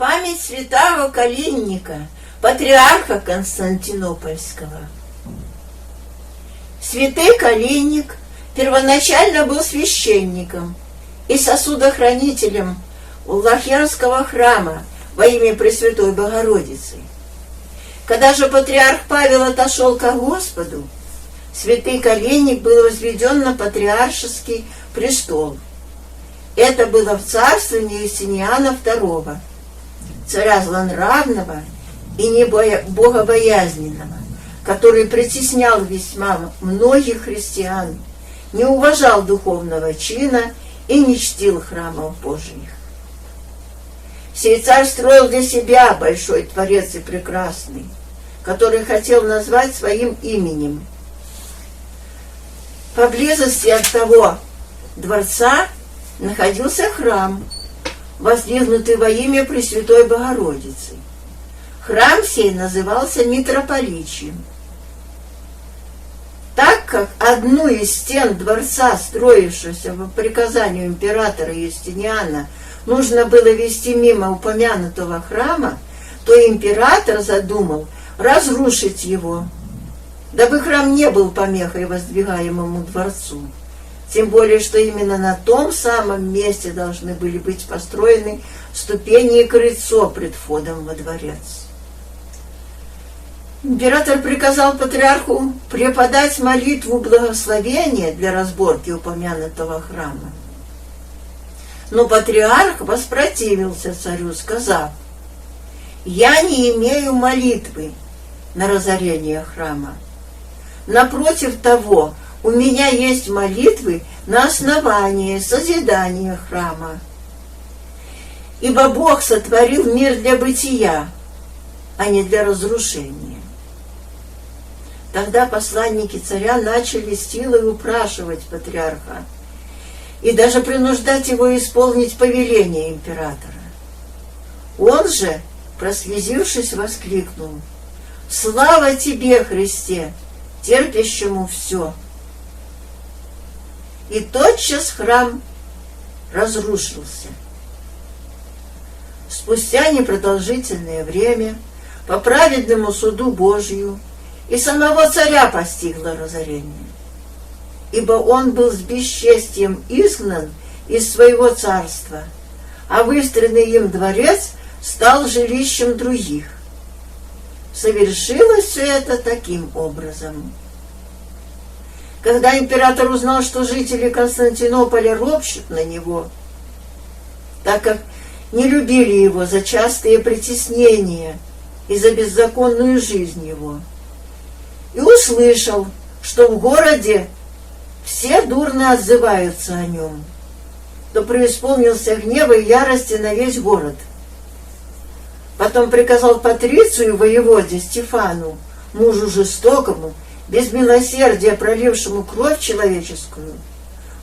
память святого Калинника, патриарха Константинопольского. Святый Калинник первоначально был священником и сосудохранителем Лахерского храма во имя Пресвятой Богородицы. Когда же патриарх Павел отошел ко Господу, святый Калинник был возведен на патриаршеский престол. Это было в царствовании Юстиниана II, царя злонравного и небогобоязненного, который притеснял весьма многих христиан, не уважал духовного чина и не чтил храмов Божьих. Сей царь строил для себя большой Творец и прекрасный, который хотел назвать своим именем. Поблизости от того дворца находился храм, воздвигнутый во имя Пресвятой Богородицы. Храм сей назывался Митрополичьим. Так как одну из стен дворца, строившегося по приказанию императора Юстиниана, нужно было вести мимо упомянутого храма, то император задумал разрушить его, дабы храм не был помехой воздвигаемому дворцу. Тем более, что именно на том самом месте должны были быть построены ступени и крыльцо пред входом во дворец. Император приказал патриарху преподать молитву благословения для разборки упомянутого храма. Но патриарх воспротивился царю, сказав: «Я не имею молитвы на разорение храма. Напротив того, у меня есть молитвы на основание созидания храма. Ибо Бог сотворил мир для бытия, а не для разрушения». Тогда посланники царя начали силой упрашивать патриарха и даже принуждать его исполнить повеление императора. Он же, прослезившись, воскликнул: «Слава тебе, Христе, терпящему все!» И тотчас храм разрушился. Спустя непродолжительное время по праведному суду Божию и самого царя постигло разорение, ибо он был с бесчестием изгнан из своего царства, а выстроенный им дворец стал жилищем других. Совершилось все это таким образом. Когда император узнал, что жители Константинополя ропщут на него, так как не любили его за частые притеснения и за беззаконную жизнь его, и услышал, что в городе все дурно отзываются о нем, то преисполнился гнева и ярости на весь город. Потом приказал патрицию воеводе Стефану, мужу жестокому, без милосердия пролившему кровь человеческую,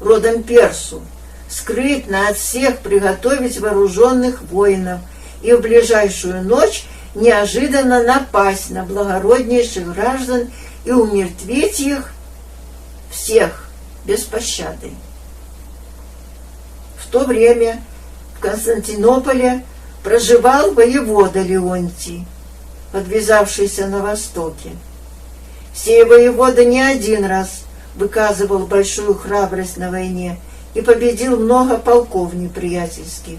родом Персу, скрытно от всех приготовить вооруженных воинов и в ближайшую ночь неожиданно напасть на благороднейших граждан и умертвить их всех без пощады. В то время в Константинополе проживал воевода Леонтий, подвязавшийся на востоке. Сей воевода не один раз выказывал большую храбрость на войне и победил много полков неприятельских,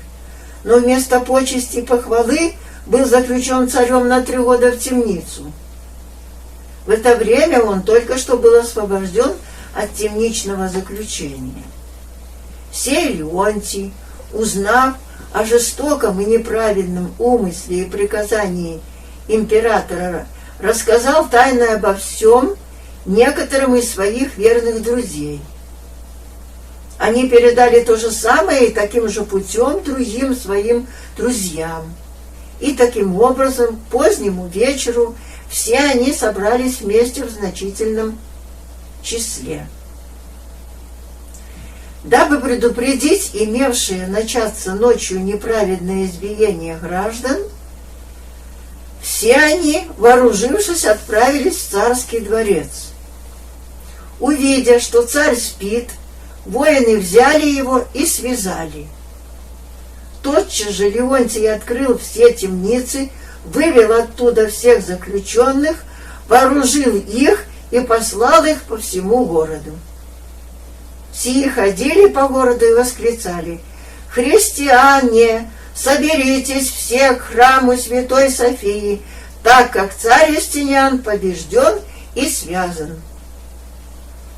но вместо почести и похвалы был заключен царем на 3 года в темницу. В это время он только что был освобожден от темничного заключения. Сей Леонтий, узнав о жестоком и неправедном умысле и приказании императора, рассказал тайно обо всем некоторым из своих верных друзей. Они передали то же самое и таким же путем другим своим друзьям. И таким образом к позднему вечеру все они собрались вместе в значительном числе. Дабы предупредить имевшее начаться ночью неправедное избиение граждан, все они, вооружившись, отправились в царский дворец. Увидя, что царь спит, воины взяли его и связали. тотчас же Леонтий открыл все темницы, вывел оттуда всех заключенных, вооружил их и послал их по всему городу. Сии ходили по городу и восклицали: «Христиане, соберитесь все к храму Святой Софии, так как царь Юстиниан побежден и связан».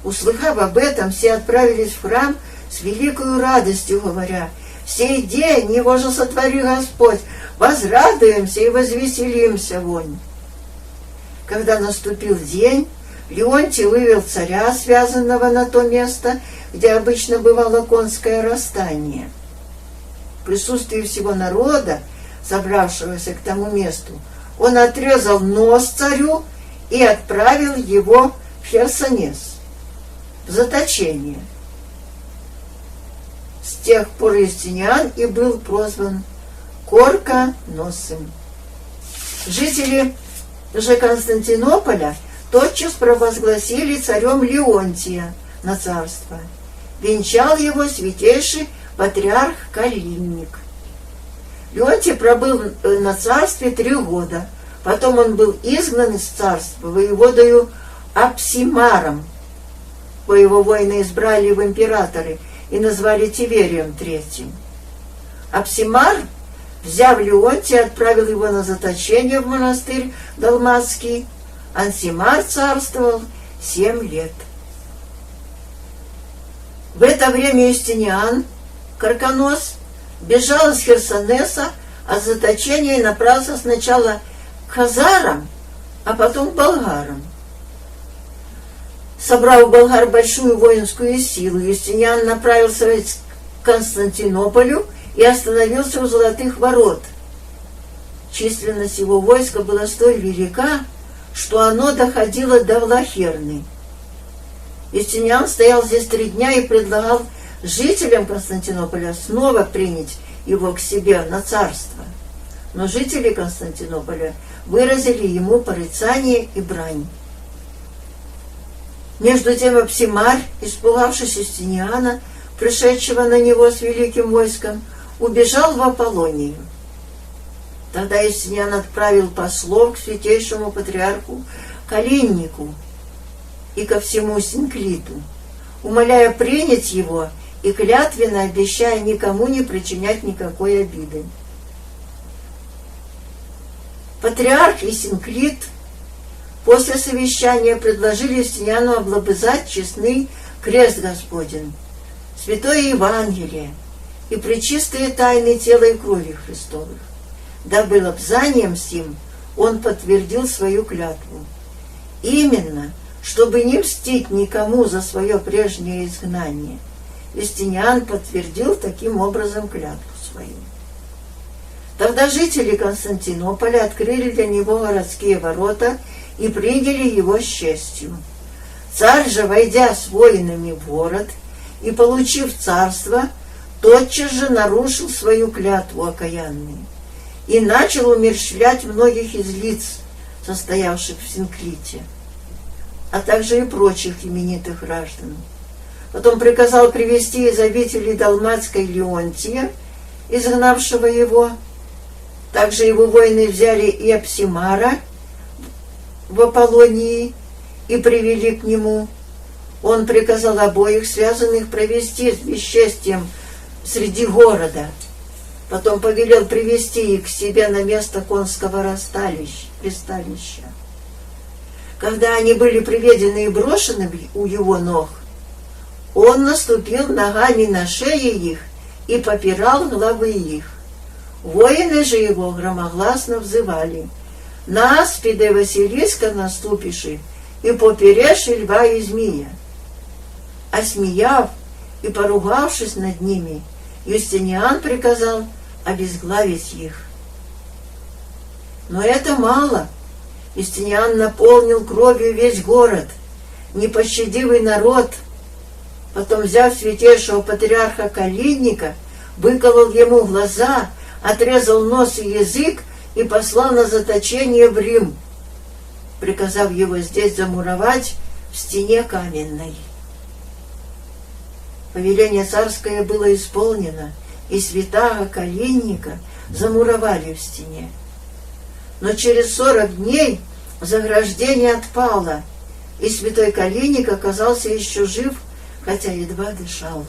Услыхав об этом, все отправились в храм с великою радостью, говоря: «Сей день его же сотвори Господь, возрадуемся и возвеселимся вонь». Когда наступил день, Леонтий вывел царя, связанного на то место, где обычно бывало конское расстание. В присутствии всего народа, собравшегося к тому месту, он отрезал нос царю и отправил его в Херсонес, в заточение. С тех пор Юстиниан и был прозван Корконосым. Жители же Константинополя тотчас провозгласили царем Леонтия на царство. Венчал его святейший патриарх Калинник. Леонтий пробыл на царстве 3 года. Потом он был изгнан из царства воеводою Апсимаром. Его воины избрали в императоры и назвали Тиверием III. Апсимар, взяв Леонтия, отправил его на заточение в монастырь Далматский. Ансимар царствовал 7 лет. В это время Юстиниан, Корконос, бежал из Херсонеса, а с заточения направился сначала к хазарам, а потом к болгарам. Собрав у болгар большую воинскую силу, Юстиниан направился к Константинополю и остановился у Золотых ворот. Численность его войска была столь велика, что оно доходило до Влахерны. Юстиниан стоял здесь 3 дня и предлагал жителям Константинополя снова принять его к себе на царство. Но жители Константинополя выразили ему порицание и брань. Между тем Апсимар, испугавшись Юстиниана, пришедшего на него с великим войском, убежал в Аполлонию. Тогда Юстиниан отправил послов к святейшему патриарху Калиннику и ко всему Синклиту, умоляя принять его и клятвенно обещая никому не причинять никакой обиды. Патриарх и Синклит после совещания предложили Юстиниану облобызать честный крест Господень, святое Евангелие и пречистые тайны тела и крови Христовых. Дабы лобзанием сим он подтвердил свою клятву. Именно, чтобы не мстить никому за свое прежнее изгнание, Юстиниан подтвердил таким образом клятву свою. Тогда жители Константинополя открыли для него городские ворота и приняли его с честью. Царь же, войдя с воинами в город и получив царство, тотчас же нарушил свою клятву окаянную и начал умерщвлять многих из лиц, состоявших в Синклите, а также и прочих именитых граждан. Потом приказал привести из обители Далматской Леонтия, изгнавшего его. Также его воины взяли и Апсимара в Аполлонии и привели к нему. Он приказал обоих связанных провести с бесчестием среди города. Потом повелел привести их к себе на место конского пристанища. Когда они были приведены и брошены у его ног, он наступил ногами на шеи их и попирал главы их. Воины же его громогласно взывали: «На аспиде Василиска наступиши и попереши льва и змея». Осмеяв и поругавшись над ними, Юстиниан приказал обезглавить их. Но это мало. Юстиниан наполнил кровью весь город, непощадивый народ. Потом, взяв святейшего патриарха Калинника, выколол ему глаза, отрезал нос и язык и послал на заточение в Рим, приказав его здесь замуровать в стене каменной. Повеление царское было исполнено, и святаго Калинника замуровали в стене. Но через 40 дней заграждение отпало, и святой Калинник оказался еще жив, хотя едва дышал.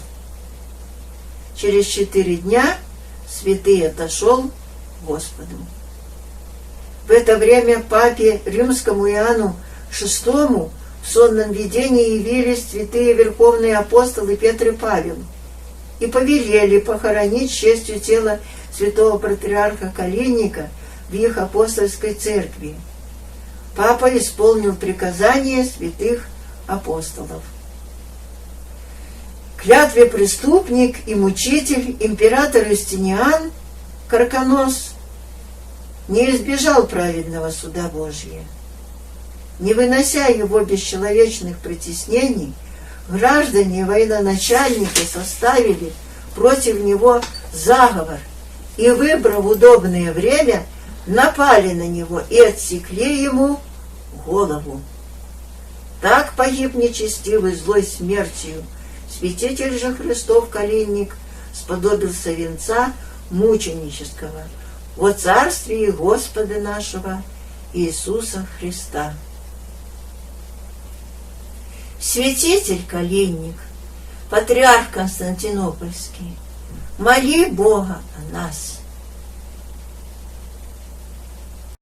Через 4 дня святый отошел к Господу. В это время папе римскому Иоанну VI в сонном видении явились святые верховные апостолы Петр и Павел и повелели похоронить с честью тело святого патриарха Калинника в их апостольской церкви. Папа исполнил приказание святых апостолов. Клятве преступник и мучитель император Юстиниан Карконос не избежал праведного суда Божия. Не вынося его бесчеловечных притеснений, граждане и военачальники составили против него заговор и, выбрав удобное время, напали на него и отсекли ему голову. Так погиб нечестивый злой смертью святитель же Христов Калинник, сподобился венца мученического во царствии Господа нашего Иисуса Христа. Святитель Калинник, патриарх Константинопольский, моли Бога о нас.